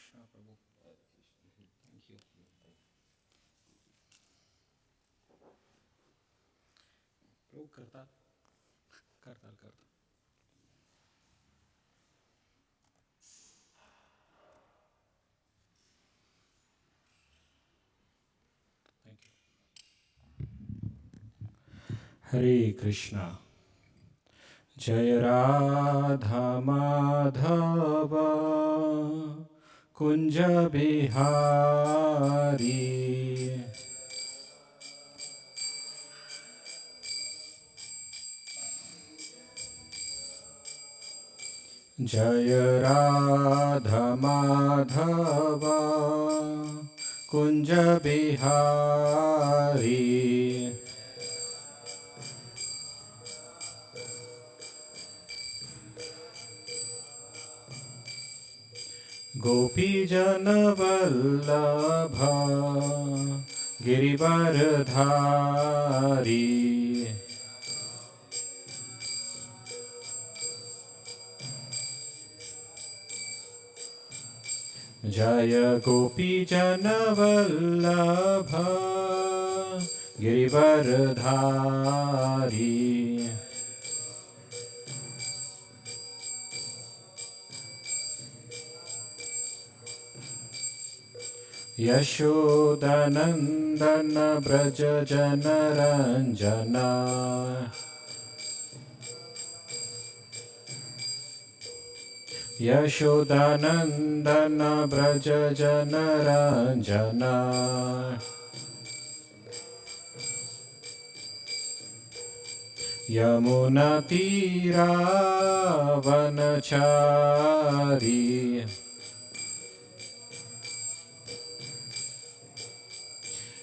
Krishna Prabhu. Thank you. Prabhu करता करता करता. Thank you. Hare Krishna. Jai Radha Madhava Kunja Bihari Jai Radha Madhava Kunja Bihari Gopi Jana Vallabha Girivaradhari Jaya Gopi Jana Vallabha Girivaradhari Yashodanandana Braja Janaranjana Yashodanandana Braja Janaranjana Yamuna Tira Vanachari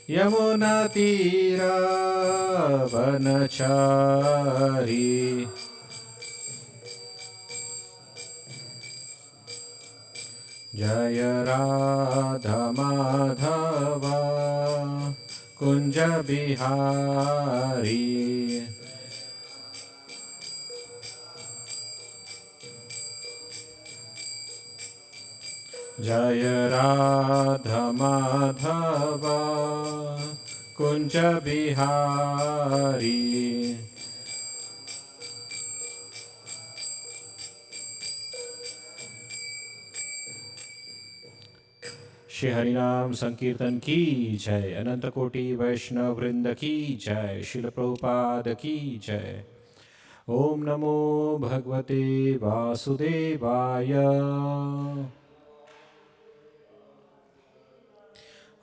Yamuna Tira Vanachari Jaya Radha Madhava Kunja Bihari Jaya Radha Madhava Kunja Bihari Shri Harinam Sankirtan ki jai, Ananta Koti Vaishnav Vrinda ki jai, Srila Prabhupada ki jai. Om Namo Bhagavate Vasudevaya.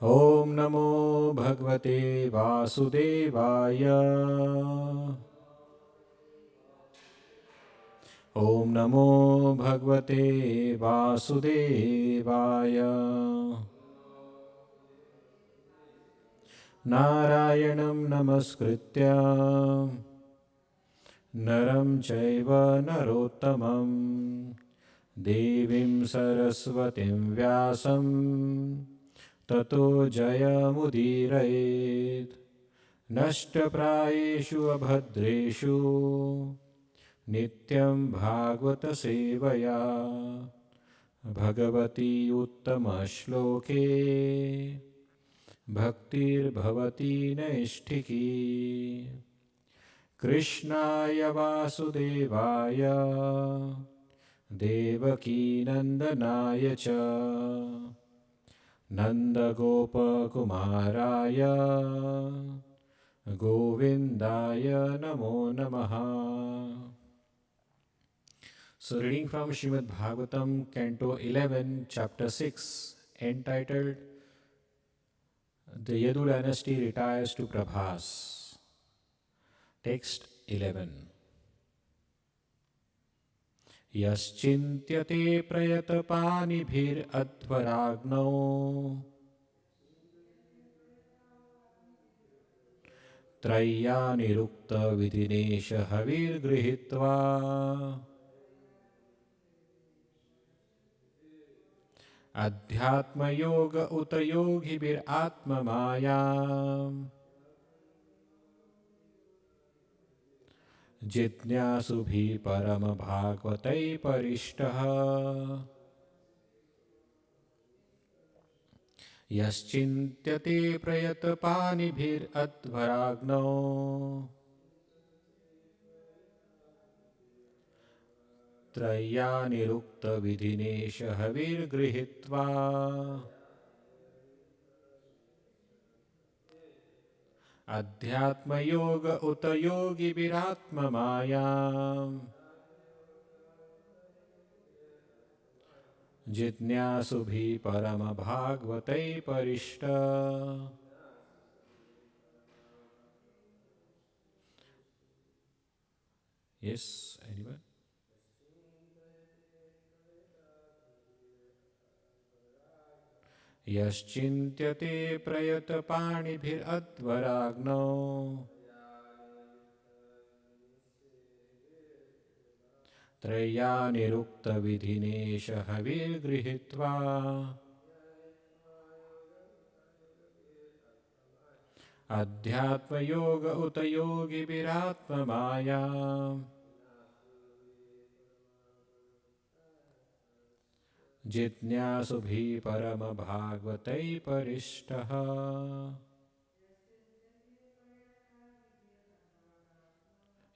Om Namo Bhagavate Vasudevaya. Om Namo Bhagavate Vasudevaya. Narayanam Namaskritya Naram Chaiva Narottamam Devim Saraswatim Vyasam Tato Jayamudirayet Nashtaprayeshu Abhadreshu Nityam Bhagavata Sevaya Bhagavati Uttama Shloke Bhaktir Bhavati Naishtiki Krishnaya Vasudevaya Devaki Nandanaya Cha Nanda Gopa Kumaraya Govindaya Namo Namaha. So reading from Srimad Bhagavatam, Canto 11, Chapter 6, entitled The Yadu Dynasty Retires to Prabhas. Text 11. Yaschintyate prayatapanibhir advaragno Trayyanirukta vidinesha havir grihitva Adhyatma yoga uta yogibir atma mayam Jitnyasubhi param bhagavatai parishtaha यश्चिन्त्यते प्रयतपानिभिरध्वराग्नौ त्रय्यानिरुक्तविधिनेश हविर्गृहीत्वा अध्यात्मयोग उत योगिभिरात्ममायाम् जिज्ञासुभिः परमभागवतैः परिष्ट Yes, anyone? यश्चिन्त्यते प्रयतपाणिभिरध्वराग्नौ त्रय्यानिरुक्तविधिनेश हविर्गृहीत्वा अध्यात्मयोग उत योगिभिरात्ममायाम् जिज्ञासुभिः परमभागवतैः परिष्टः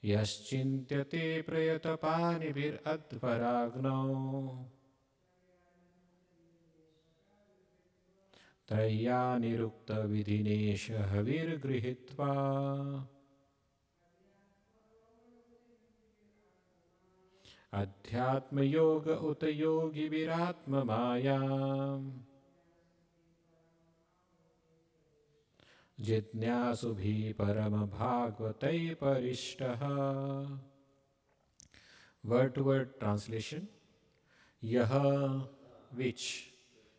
यश्चिन्त्यते प्रयतपानिभिरध्वराग्नौ त्रय्यानिरुक्तविधिनेश हविर्गृहीत्वा अध्यात्मयोग उत योगिभिरात्ममायाम् जिज्ञासुभिः परमभागवतैः परिष्टः Word to word translation. Yah, which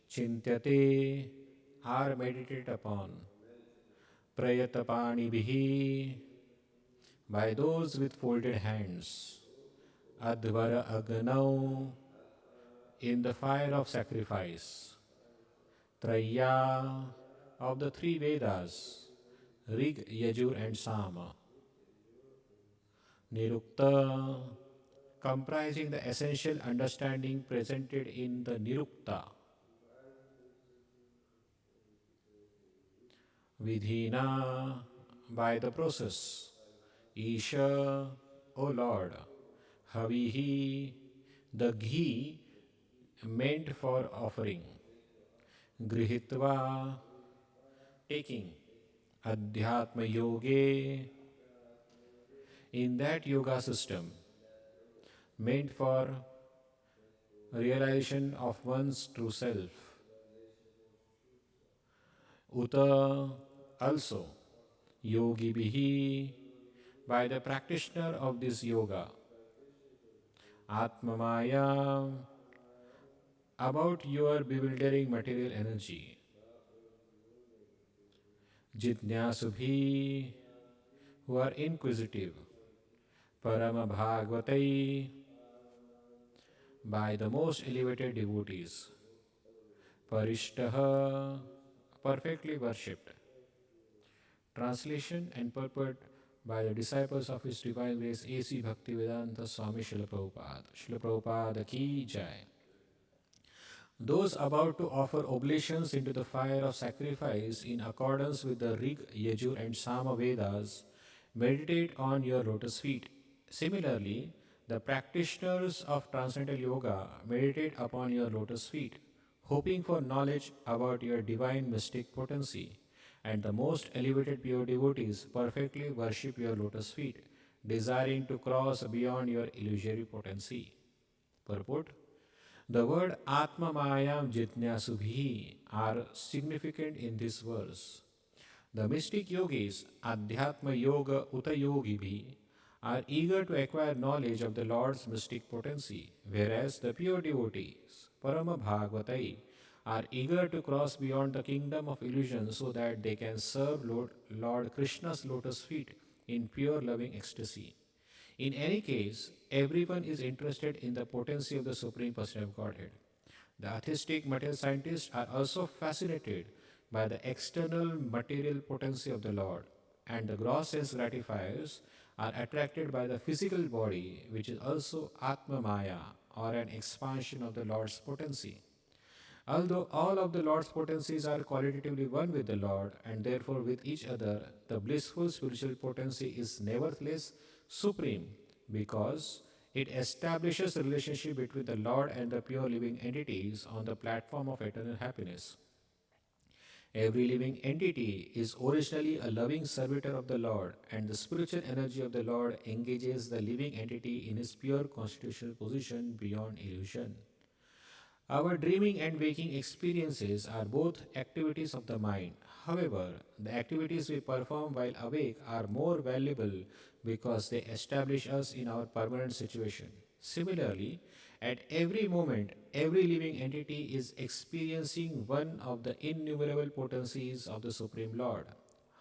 chintyate are meditated upon, prayatapanibihi, by those with folded hands, advara agnau, in the fire of sacrifice, traya, of the three Vedas, Rig, Yajur and Sama, Nirukta, comprising the essential understanding presented in the Nirukta, Vidhina, by the process, Isha, O Lord, Havihi, the ghee meant for offering, Grihitva, taking, Adhyatma Yoge, in that yoga system, meant for realization of one's true self. Uta, also, yogi bihi, by the practitioner of this yoga. Atmamaya, about your bewildering material energy. Jitnyasubhi, who are inquisitive. Parama Bhagavatai, by the most elevated devotees. Parishtaha, perfectly worshipped. Translation and purport by the disciples of His Divine Grace A.C. Bhaktivedanta Swami Srila Prabhupada. Srila Prabhupada ki jai. Those about to offer oblations into the fire of sacrifice in accordance with the Rig, Yajur and Sama Vedas meditate on your lotus feet. Similarly, the practitioners of Transcendental Yoga meditate upon your lotus feet, hoping for knowledge about your divine mystic potency. And the most elevated pure devotees perfectly worship your lotus feet, desiring to cross beyond your illusory potency. Purport: the word Atma Mayam Jitnyasubhi are significant in this verse. The mystic yogis, Adhyatma Yoga Uta Yogibhi, are eager to acquire knowledge of the Lord's mystic potency, whereas the pure devotees, Parama Bhagavatai, are eager to cross beyond the kingdom of illusion so that they can serve Lord Krishna's lotus feet in pure loving ecstasy. In any case, everyone is interested in the potency of the Supreme Personality of Godhead. The atheistic material scientists are also fascinated by the external material potency of the Lord, and the gross sense gratifiers are attracted by the physical body, which is also Atma Maya, or an expansion of the Lord's potency. Although all of the Lord's potencies are qualitatively one with the Lord and therefore with each other, the blissful spiritual potency is nevertheless supreme because it establishes the relationship between the Lord and the pure living entities on the platform of eternal happiness. Every living entity is originally a loving servitor of the Lord, and the spiritual energy of the Lord engages the living entity in his pure constitutional position beyond illusion. Our dreaming and waking experiences are both activities of the mind. However, the activities we perform while awake are more valuable because they establish us in our permanent situation. Similarly, at every moment, every living entity is experiencing one of the innumerable potencies of the Supreme Lord.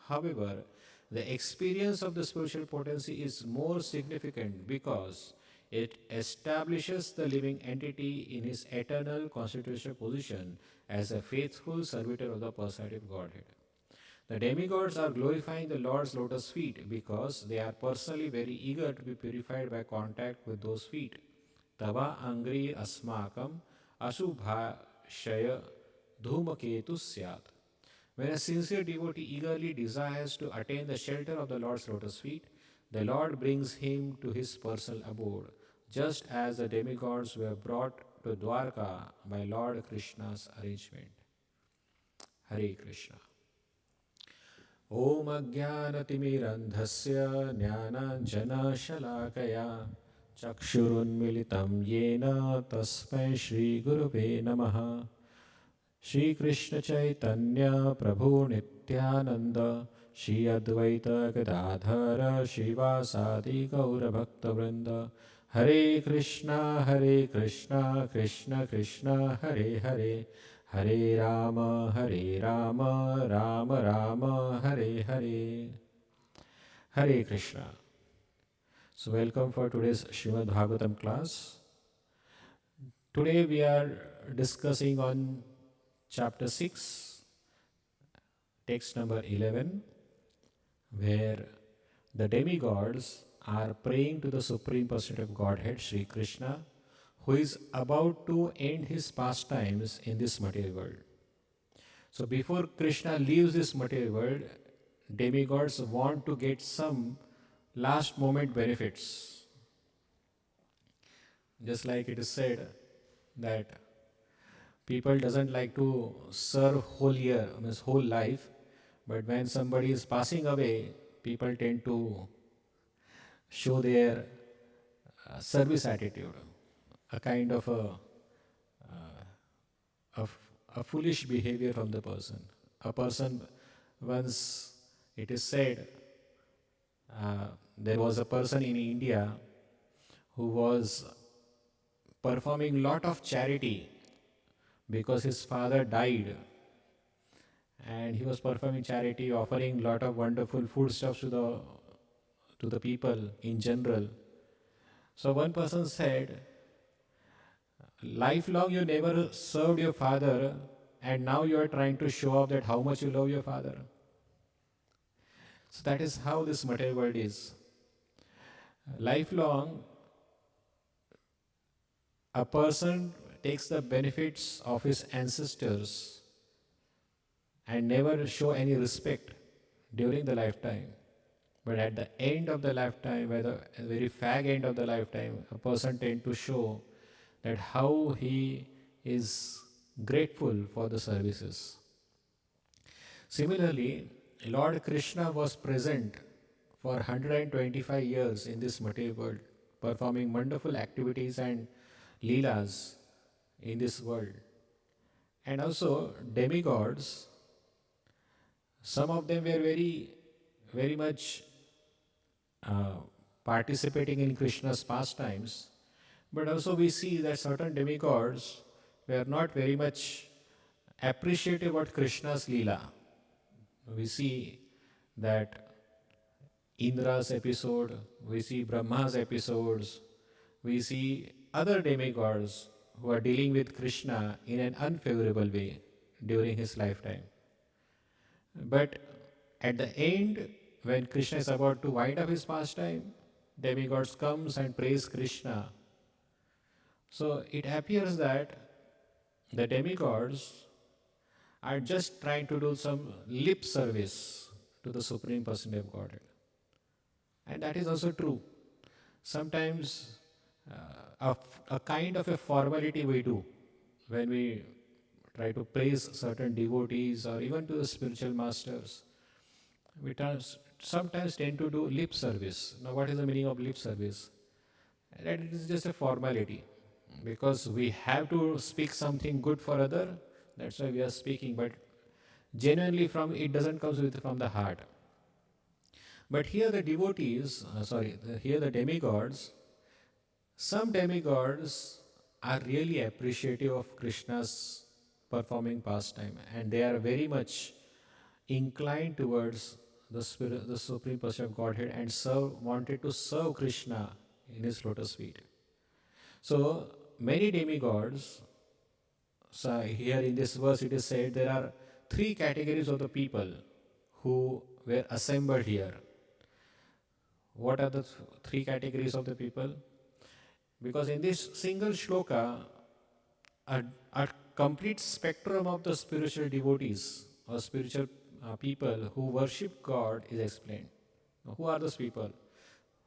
However, the experience of the spiritual potency is more significant because it establishes the living entity in his eternal constitutional position as a faithful servitor of the personality of Godhead. The demigods are glorifying the Lord's lotus feet because they are personally very eager to be purified by contact with those feet. Tava angri asmakam ashubhashaya dhumaketu syat. When a sincere devotee eagerly desires to attain the shelter of the Lord's lotus feet, the Lord brings him to his personal abode, just as the demigods were brought to Dwarka by Lord Krishna's arrangement. Hare Krishna. Om Ajnanatimirandhasya Jnananjanashalakaya Chakshurunmilitam Yena Tasmai Shri Gurave Namaha. Shri Krishna Chaitanya Prabhu Nityananda Shri Advaita Gadadhara Shivasadi Gaura Bhakta Vrinda Hare Krishna Krishna Krishna Hare Hare Hare Rama Rama Rama Hare Hare. Hare Krishna. So welcome for today's Srimad Bhagavatam class. Today we are discussing on chapter 6, text number 11, where the demigods are praying to the Supreme Personality of Godhead, Sri Krishna, who is about to end his pastimes in this material world. So before Krishna leaves this material world, demigods want to get some last moment benefits. Just like it is said that people doesn't like to serve whole year, means whole life, but when somebody is passing away, people tend to show their service attitude, a kind of a foolish behavior from the person. A person, once it is said, there was a person in India who was performing lot of charity because his father died, and he was performing charity, offering lot of wonderful foodstuffs to the people in general. So one person said, lifelong you never served your father, and now you are trying to show off that how much you love your father. So that is how this material world is. Lifelong, a person takes the benefits of his ancestors and never show any respect during the lifetime. But at the end of the lifetime, at the very fag end of the lifetime, a person tends to show that how he is grateful for the services. Similarly, Lord Krishna was present for 125 years in this material world, performing wonderful activities and leelas in this world. And also demigods, some of them were very much participating in Krishna's pastimes, but also we see that certain demigods were not very much appreciative of Krishna's leela. We see that Indra's episode, we see Brahma's episodes, we see other demigods who are dealing with Krishna in an unfavorable way during his lifetime. But at the end, when Krishna is about to wind up his pastime, demigods comes and praise Krishna. So it appears that the demigods are just trying to do some lip service to the Supreme Personality of Godhead. And that is also true. Sometimes a kind of a formality we do when we try to praise certain devotees or even to the spiritual masters. We sometimes tend to do lip service. Now, what is the meaning of lip service? That it is just a formality because we have to speak something good for other. That's why we are speaking, but genuinely from it doesn't come from the heart. But here the devotees, here the demigods, some demigods are really appreciative of Krishna's performing pastime, and they are very much inclined towards the spirit, the Supreme Person of Godhead, and wanted to serve Krishna in his lotus feet. So many demigods. So here in this verse it is said there are three categories of the people who were assembled here. What are the three categories of the people? Because in this single shloka, a complete spectrum of the spiritual devotees or spiritual people who worship God is explained. Now, who are those people?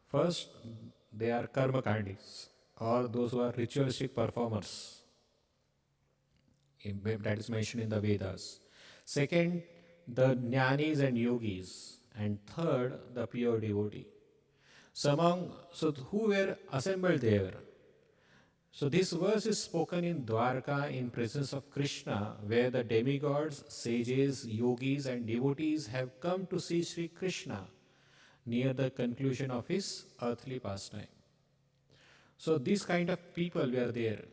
First, they are karmakandis, or those who are ritualistic performers. That is mentioned in the Vedas. Second, the jnanis and yogis. And third, the pure devotee. So who were assembled there? So this verse is spoken in Dwarka in presence of Krishna, where the demigods, sages, yogis and devotees have come to see Sri Krishna near the conclusion of his earthly pastime. So these kind of people were there.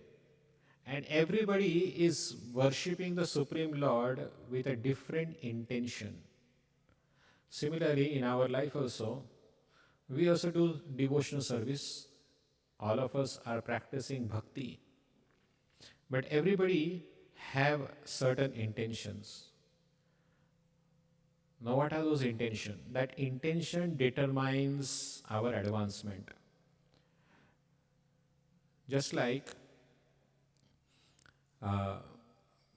And everybody is worshipping the Supreme Lord with a different intention. Similarly, in our life also, we also do devotional service. All of us are practicing bhakti. But everybody have certain intentions. Now what are those intentions? That intention determines our advancement. Just like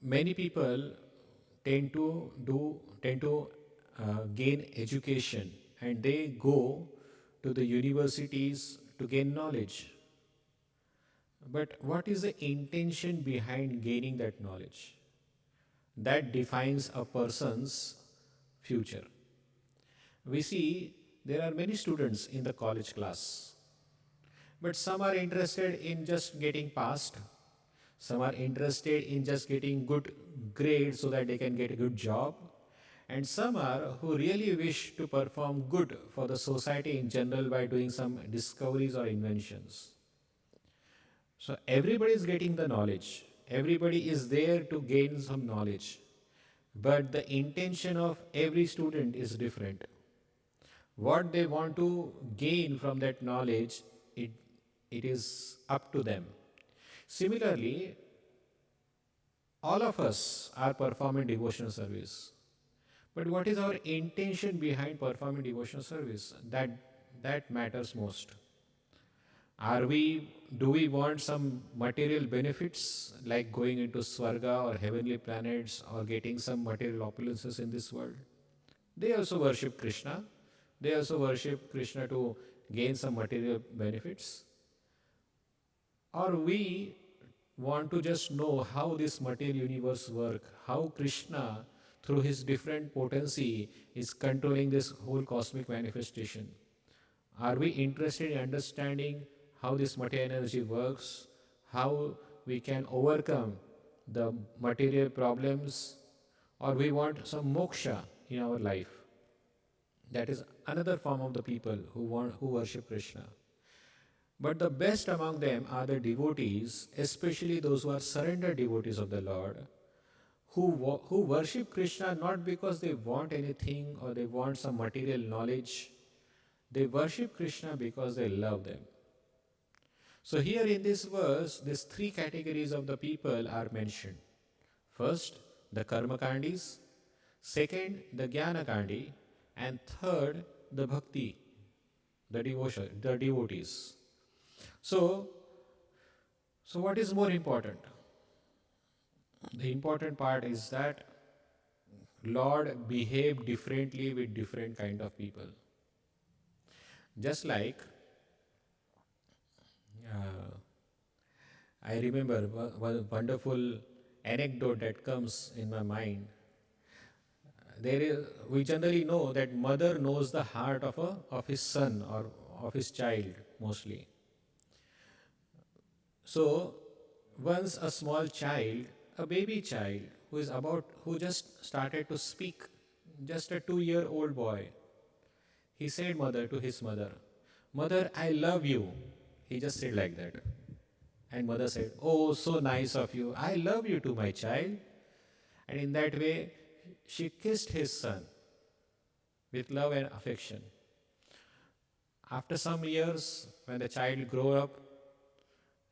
many people tend to gain education and they go to the universities to gain knowledge. But what is the intention behind gaining that knowledge? That defines a person's future. We see there are many students in the college class, but some are interested in just getting passed. Some are interested in just getting good grades so that they can get a good job. And some are who really wish to perform good for the society in general by doing some discoveries or inventions. So everybody is getting the knowledge. Everybody is there to gain some knowledge. But the intention of every student is different. What they want to gain from that knowledge, it is up to them. Similarly, all of us are performing devotional service. But what is our intention behind performing devotional service? That matters most. Do we want some material benefits like going into Swarga or heavenly planets or getting some material opulences in this world? They also worship Krishna. They also worship Krishna to gain some material benefits. Or we want to just know how this material universe works, how Krishna through his different potency is controlling this whole cosmic manifestation. Are we interested in understanding how this material energy works, how we can overcome the material problems, or we want some moksha in our life? That is another form of the people who worship Krishna. But the best among them are the devotees, especially those who are surrendered devotees of the Lord, who worship Krishna not because they want anything or they want some material knowledge. They worship Krishna because they love them. So here in this verse, these three categories of the people are mentioned. First, the karmakandis. Second, the jnanakandi. And third, the bhakti, the devotees. So what is more important? The important part is that Lord behaved differently with different kind of people. Just like uh, I remember one wonderful anecdote that comes in my mind. We generally know that mother knows the heart of his son or of his child mostly. So once a small child, a baby child who just started to speak, just a 2-year old boy, he said mother to his mother, "Mother, I love you." He just said like that. And mother said, "Oh, so nice of you. I love you too, my child." And in that way, she kissed his son with love and affection. After some years, when the child grew up,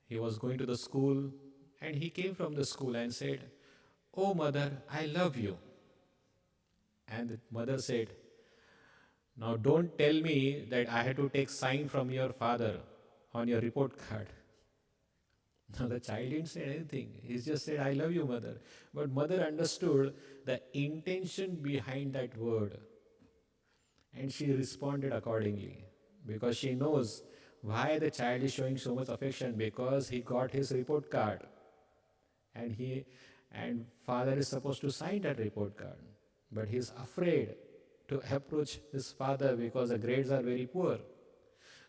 he was going to the school and he came from the school and said, "Oh, mother, I love you." And the mother said, "Now don't tell me that I had to take sign from your father on your report card." Now the child didn't say anything. He just said, "I love you, mother." But mother understood the intention behind that word and she responded accordingly because she knows why the child is showing so much affection, because he got his report card and father is supposed to sign that report card, but he is afraid to approach his father because the grades are very poor.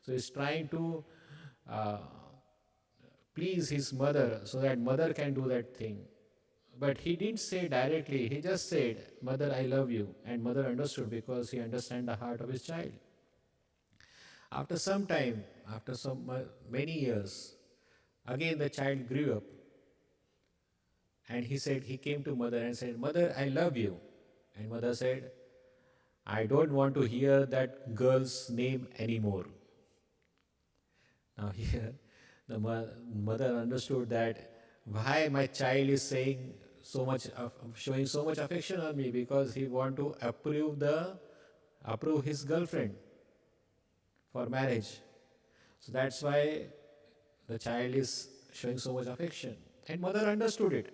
So he's trying to uh, please his mother so that mother can do that thing. But he didn't say directly, he just said, "Mother, I love you." And mother understood because he understands the heart of his child. After some time, after many years, again the child grew up and he came to mother and said, "Mother, I love you." And mother said, "I don't want to hear that girl's name anymore." Now here, the mother understood that why my child is saying showing so much affection on me, because he want to approve his girlfriend for marriage. So that's why the child is showing so much affection. And mother understood it.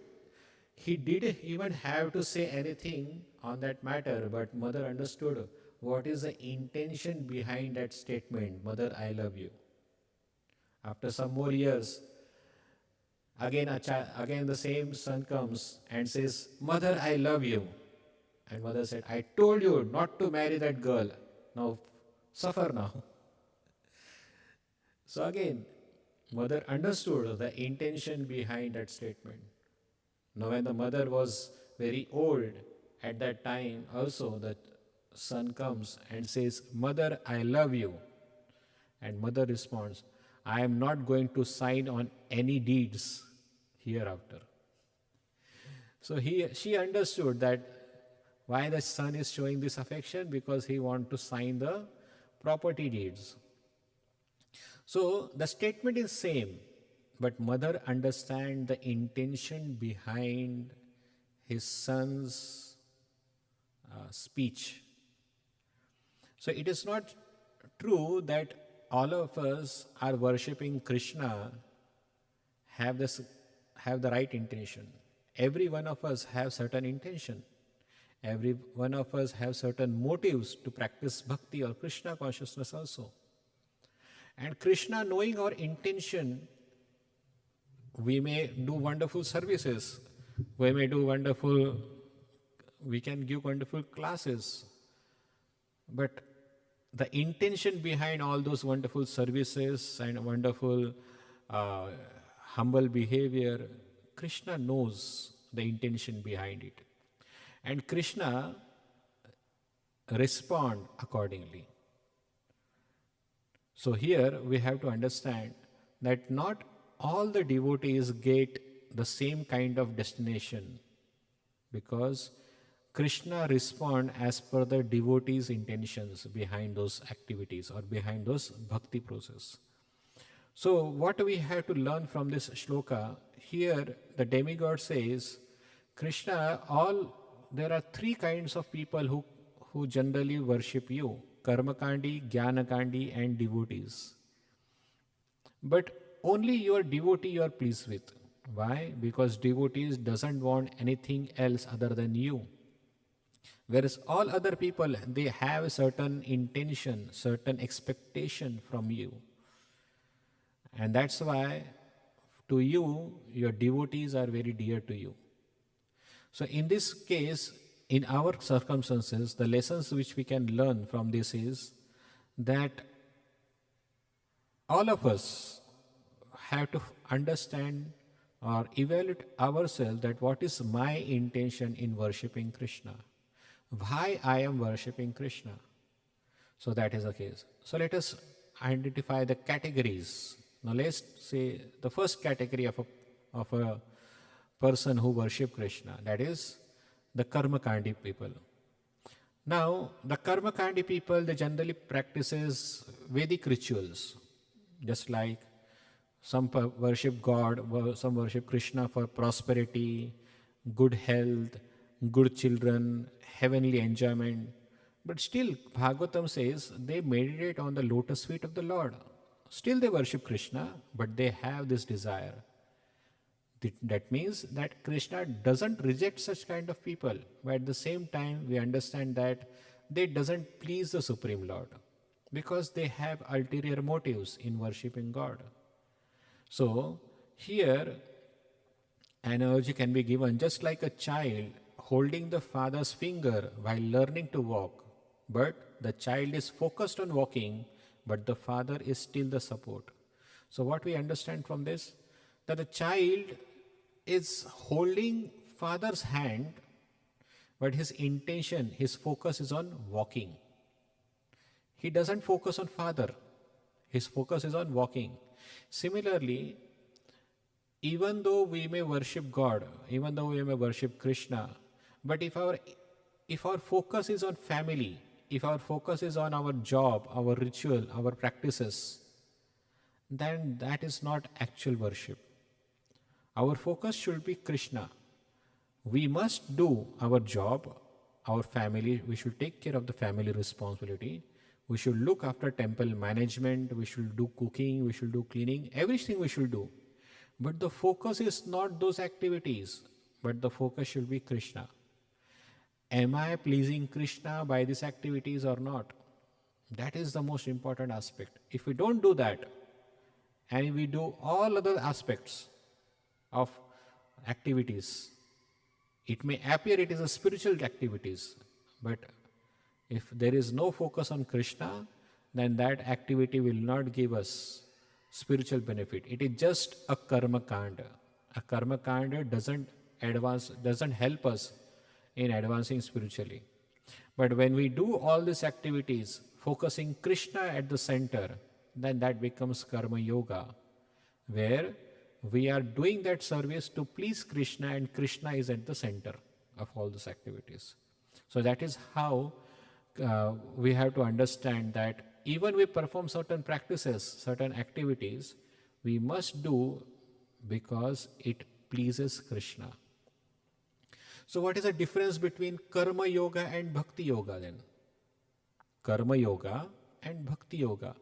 He didn't even have to say anything on that matter, but mother understood what is the intention behind that statement, "Mother, I love you." After some more years, again the same son comes and says, "Mother, I love you." And mother said, "I told you not to marry that girl. Now suffer now." So again, mother understood the intention behind that statement. Now when the mother was very old at that time, also the son comes and says, "Mother, I love you." And mother responds, "I am not going to sign on any deeds hereafter." So she understood that why the son is showing this affection, because he wants to sign the property deeds. So the statement is same, but mother understand the intention behind his son's speech. So it is not true that all of us are worshipping Krishna have the right intention. Every one of us have certain intention. Every one of us have certain motives to practice bhakti or Krishna consciousness also. And Krishna, knowing our intention, we may do wonderful services. We can give wonderful classes. But the intention behind all those wonderful services and wonderful humble behavior, Krishna knows the intention behind it. And Krishna respond accordingly. So here we have to understand that not all the devotees get the same kind of destination, because Krishna respond as per the devotees' intentions behind those activities or behind those bhakti process. So what we have to learn from this shloka, here the demigod says, there are three kinds of people who generally worship you: karmakandi, jnanakandi and devotees. But only your devotee you are pleased with. Why? Because devotees doesn't want anything else other than you. Whereas all other people, they have certain intention, certain expectation from you. And that's why to you, your devotees are very dear to you. So in this case, in our circumstances, the lessons which we can learn from this is that all of us have to understand or evaluate ourselves that what is my intention in worshipping Krishna, why I am worshipping Krishna. So that is the case. So let us identify the categories. Now let's say the first category of a person who worship Krishna, that is the Karmakandi people. Now, the Karmakandi people, they generally practices Vedic rituals, just like some worship God, some worship Krishna for prosperity, good health, good children, heavenly enjoyment. But still, Bhagavatam says they meditate on the lotus feet of the Lord. Still they worship Krishna, but they have this desire. That means that Krishna doesn't reject such kind of people, but at the same time we understand that they doesn't please the Supreme Lord because they have ulterior motives in worshipping God. So here analogy can be given just like a child holding the father's finger while learning to walk, but the child is focused on walking, but the father is still the support. So what we understand from this, that the child is holding father's hand, but his intention, his focus is on walking. He doesn't focus on father. His focus is on walking. Similarly, even though we may worship God, even though we may worship Krishna, but if our focus is on family, if our focus is on our job, our ritual, our practices, then that is not actual worship. Our focus should be Krishna. We must do our job, our family, we should take care of the family responsibility. We should look after temple management, we should do cooking, we should do cleaning, everything we should do. But the focus is not those activities, but the focus should be Krishna. Am I pleasing Krishna by these activities or not? That is the most important aspect. If we don't do that, and we do all other aspects of activities, it may appear it is a spiritual activities, but if there is no focus on Krishna, then that activity will not give us spiritual benefit. It is just a karma kanda. A karma kanda doesn't help us in advancing spiritually. But when we do all these activities, focusing Krishna at the center, then that becomes karma yoga, where we are doing that service to please Krishna and Krishna is at the center of all these activities. So that is how we have to understand that even we perform certain practices, certain activities, we must do because it pleases Krishna. So what is the difference between karma yoga and bhakti yoga then? Karma yoga and bhakti yoga.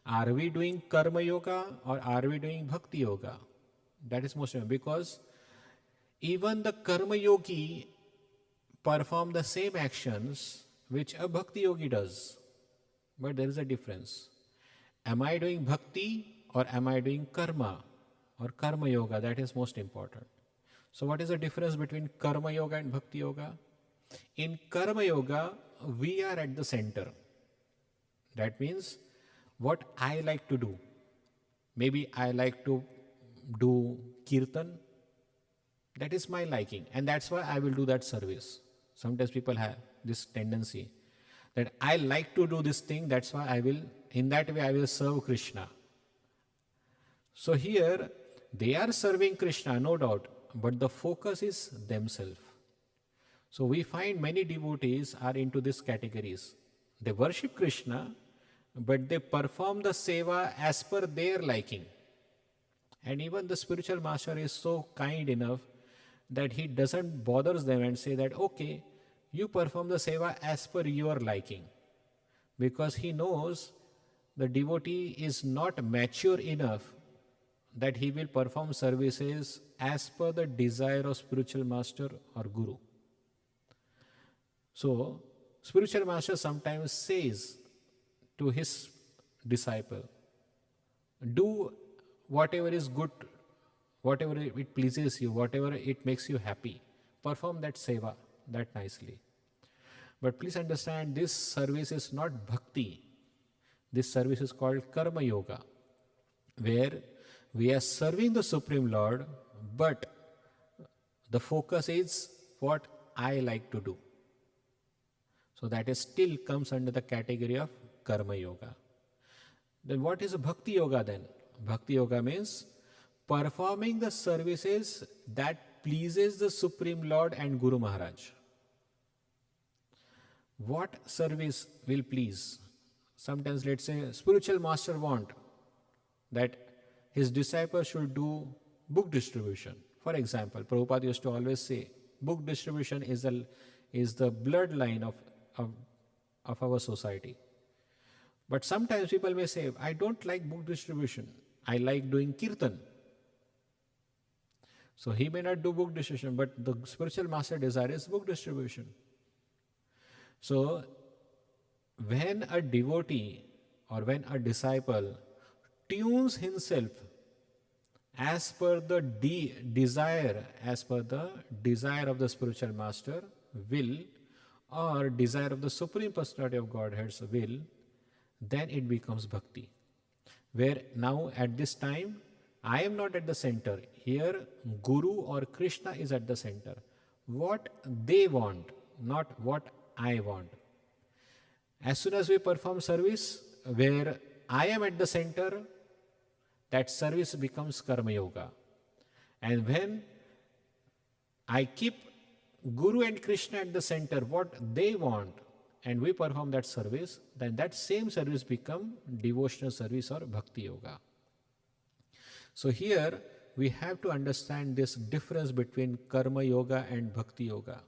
Are we doing karma yoga or are we doing bhakti yoga? That is most important, because even the karma yogi perform the same actions which a bhakti yogi does. But there is a difference. Am I doing bhakti or am I doing karma or karma yoga? That is most important. So what is the difference between karma yoga and bhakti yoga? In karma yoga, we are at the center. That means what I like to do. Maybe I like to do kirtan. That is my liking, and that's why I will do that service. Sometimes people have this tendency that I like to do this thing, that's why in that way I will serve Krishna. So here they are serving Krishna, no doubt, but the focus is themselves. So we find many devotees are into these categories. They worship Krishna, but they perform the seva as per their liking. And even the spiritual master is so kind enough that he doesn't bother them and say that, okay, you perform the seva as per your liking. Because he knows the devotee is not mature enough that he will perform services as per the desire of spiritual master or guru. So, spiritual master sometimes says to his disciple, do whatever is good, whatever it pleases you, whatever it makes you happy, perform that seva that nicely. But please understand, this service is not bhakti. This service is called karma yoga, where we are serving the Supreme Lord, but the focus is what I like to do. So that is still comes under the category of karma yoga. Then what is bhakti yoga then? Bhakti yoga means performing the services that pleases the Supreme Lord and Guru Maharaj. What service will please? Sometimes, let's say, spiritual master want that his disciples should do book distribution. For example, Prabhupada used to always say, book distribution is the bloodline of our society. But sometimes people may say, I don't like book distribution. I like doing kirtan. So he may not do book distribution, but the spiritual master desires book distribution. So when a devotee or when a disciple tunes himself as per the desire of the spiritual master will, or desire of the Supreme Personality of Godhead's will, then it becomes bhakti. Where now at this time, I am not at the center. Here, Guru or Krishna is at the center. What they want, not what I want. As soon as we perform service where I am at the center, that service becomes karma yoga. And when I keep Guru and Krishna at the center, what they want, and we perform that service, then that same service becomes devotional service or bhakti yoga. So here we have to understand this difference between karma yoga and bhakti yoga.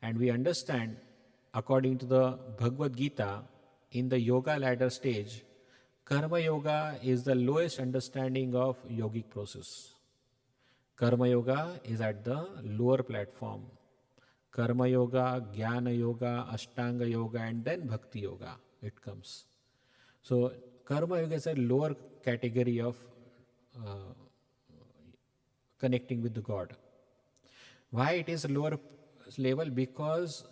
And we understand, according to the Bhagavad Gita, in the yoga ladder stage, karma yoga is the lowest understanding of yogic process. Karma yoga is at the lower platform. Karma yoga, Jnana yoga, Ashtanga yoga, and then Bhakti yoga it comes. So Karma yoga is a lower category of connecting with the God. Why it is lower level? Because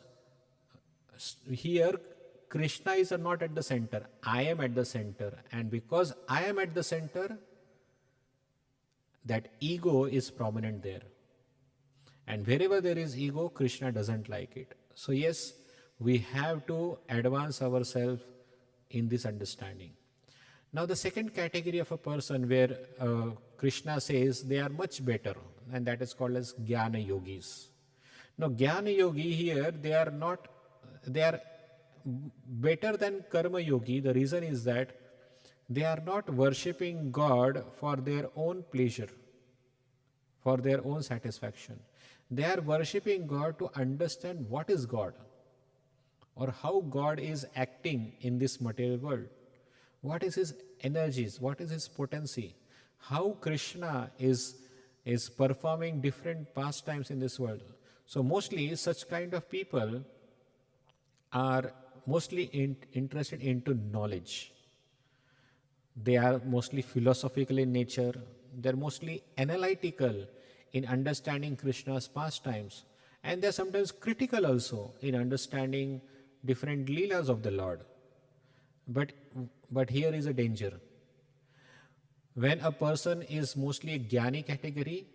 here Krishna is not at the center. I am at the center. And because I am at the center, that ego is prominent there. And wherever there is ego, Krishna doesn't like it. So yes, we have to advance ourselves in this understanding. Now the second category of a person where Krishna says they are much better, and that is called as Jnana Yogis. Now Jnana Yogi here, they are better than Karma Yogi. The reason is that they are not worshipping God for their own pleasure, for their own satisfaction. They are worshipping God to understand what is God, or how God is acting in this material world. What is his energies? What is his potency? How Krishna is performing different pastimes in this world. So mostly such kind of people are mostly interested into knowledge. They are mostly philosophical in nature. They are mostly analytical in understanding Krishna's pastimes. And they are sometimes critical also in understanding different leelas of the Lord. But here is a danger. When a person is mostly a Jnani category,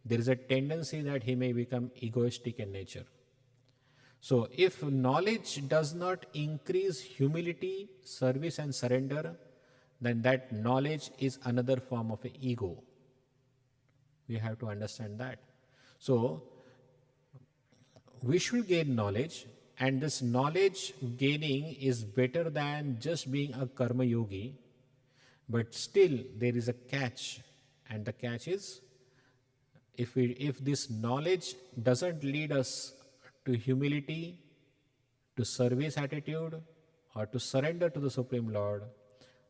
there is a tendency that he may become egoistic in nature. So if knowledge does not increase humility, service and surrender, then that knowledge is another form of an ego. We have to understand that. So we should gain knowledge, and this knowledge gaining is better than just being a karma yogi. But still there is a catch, and the catch is if this knowledge doesn't lead us to humility, to service attitude, or to surrender to the Supreme Lord,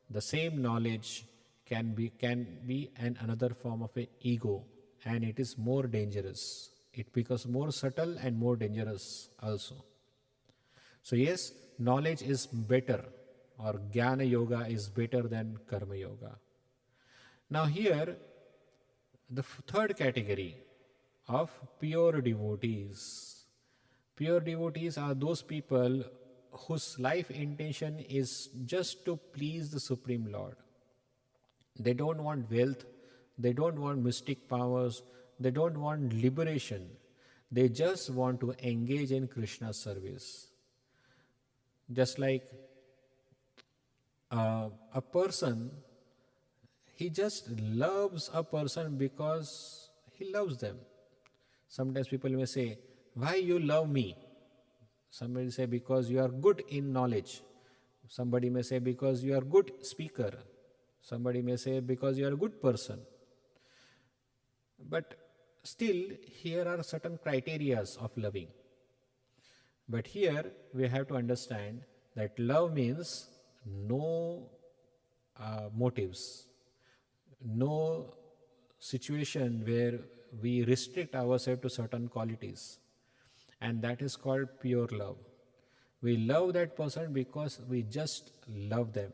the same knowledge can be another form of a ego, and it is more dangerous. It becomes more subtle and more dangerous also. So yes, knowledge is better, or jnana yoga is better than karma yoga. Now here, the third category of pure devotees. Pure devotees are those people whose life intention is just to please the Supreme Lord. They don't want wealth, they don't want mystic powers, they don't want liberation. They just want to engage in Krishna's service. Just like a person, he just loves a person because he loves them. Sometimes people may say, why you love me? Somebody say, because you are good in knowledge. Somebody may say, because you are good speaker. Somebody may say, because you are a good person. But still, here are certain criterias of loving. But here we have to understand that love means no motives, no situation where we restrict ourselves to certain qualities. And that is called pure love. We love that person because we just love them.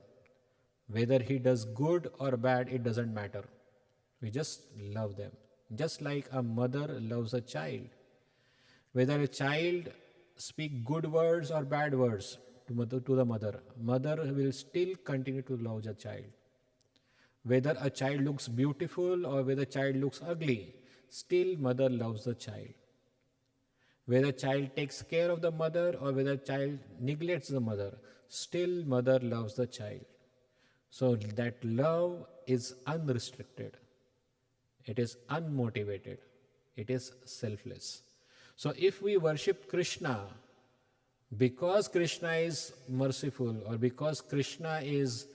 Whether he does good or bad, it doesn't matter. We just love them. Just like a mother loves a child. Whether a child speak good words or bad words to the mother, mother will still continue to love the child. Whether a child looks beautiful or whether a child looks ugly, still mother loves the child. Whether child takes care of the mother or whether child neglects the mother, still mother loves the child. So that love is unrestricted. It is unmotivated. It is selfless. So if we worship Krishna because Krishna is merciful or because Krishna is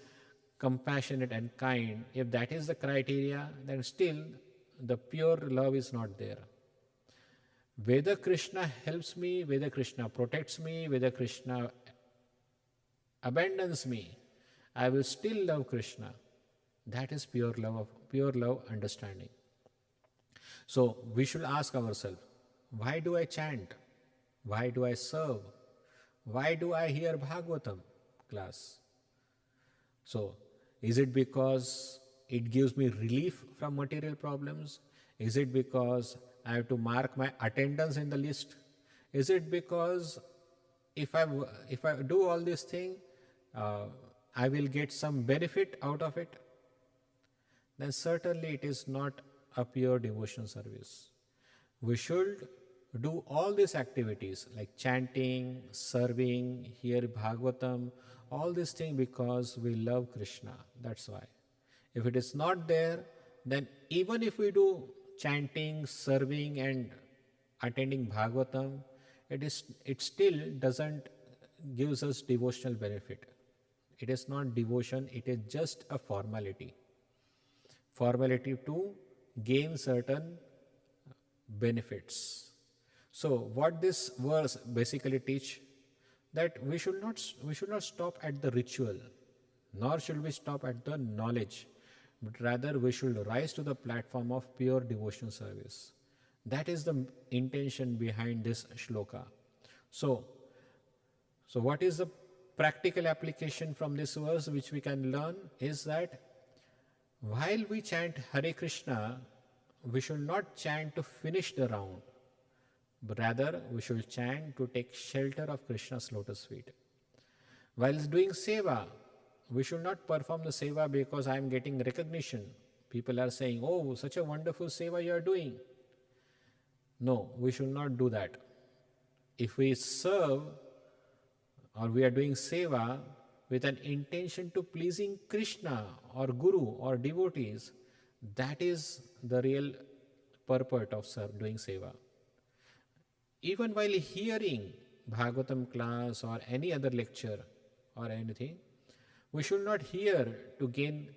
compassionate and kind, if that is the criteria, then still the pure love is not there. Whether Krishna helps me, whether Krishna protects me, whether Krishna abandons me, I will still love Krishna. That is pure love understanding. So we should ask ourselves, why do I chant? Why do I serve? Why do I hear Bhagavatam class? So, is it because it gives me relief from material problems? Is it because I have to mark my attendance in the list? Is it because if I do all these things, I will get some benefit out of it? Then certainly it is not a pure devotion service. We should do all these activities like chanting, serving, hear Bhagavatam, all these things because we love Krishna. That's why. If it is not there, then even if we do chanting, serving and attending Bhagavatam, it still doesn't gives us devotional benefit. It is not devotion, it is just a formality. Formality to gain certain benefits. So what this verse basically teach, that we should not stop at the ritual, nor should we stop at the knowledge, but rather we should rise to the platform of pure devotional service. That is the intention behind this shloka. So what is the practical application from this verse which we can learn is that while we chant Hare Krishna, we should not chant to finish the round, but rather we should chant to take shelter of Krishna's lotus feet. While doing seva, we should not perform the seva because I am getting recognition. People are saying, oh, such a wonderful seva you are doing. No, we should not do that. If we serve or we are doing seva with an intention to pleasing Krishna or Guru or devotees, that is the real purport of doing seva. Even while hearing Bhagavatam class or any other lecture or anything, we should not hear to gain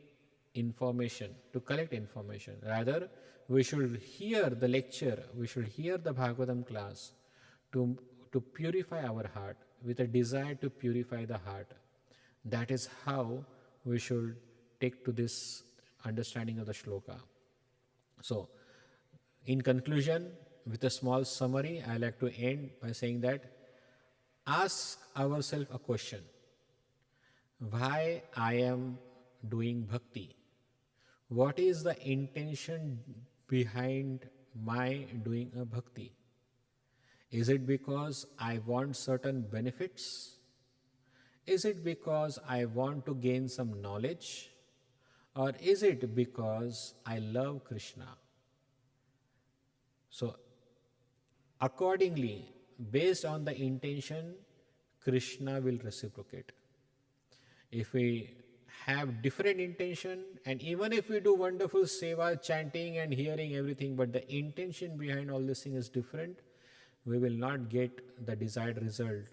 information, to collect information. Rather, we should hear the lecture, we should hear the Bhagavatam class to purify our heart, with a desire to purify the heart. That is how we should take to this understanding of the shloka. So, in conclusion, with a small summary, I like to end by saying that ask ourselves a question: why I am doing bhakti? What is the intention behind my doing a bhakti? Is it because I want certain benefits? Is it because I want to gain some knowledge? Or is it because I love Krishna? So, accordingly, based on the intention, Krishna will reciprocate. If we have different intention, and even if we do wonderful seva, chanting and hearing everything, but the intention behind all this thing is different, we will not get the desired result.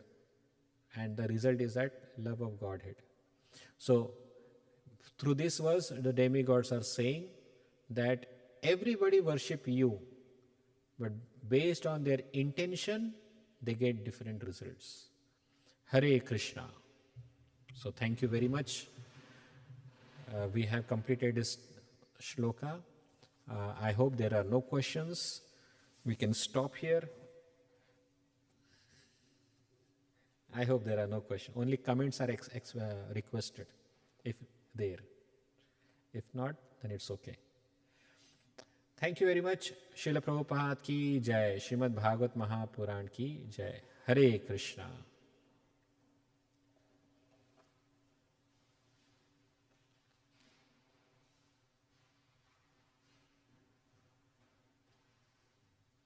And the result is that love of Godhead. So, through this verse, the demigods are saying that everybody worship you, but based on their intention, they get different results. Hare Krishna. So thank you very much. We have completed this shloka. I hope there are no questions. We can stop here. I hope there are no questions. Only comments are requested, if there. If not, then it's okay. Thank you very much. Srila Prabhupada ki jai. Srimad Bhagavatam Mahapuran ki jai. Hare Krishna.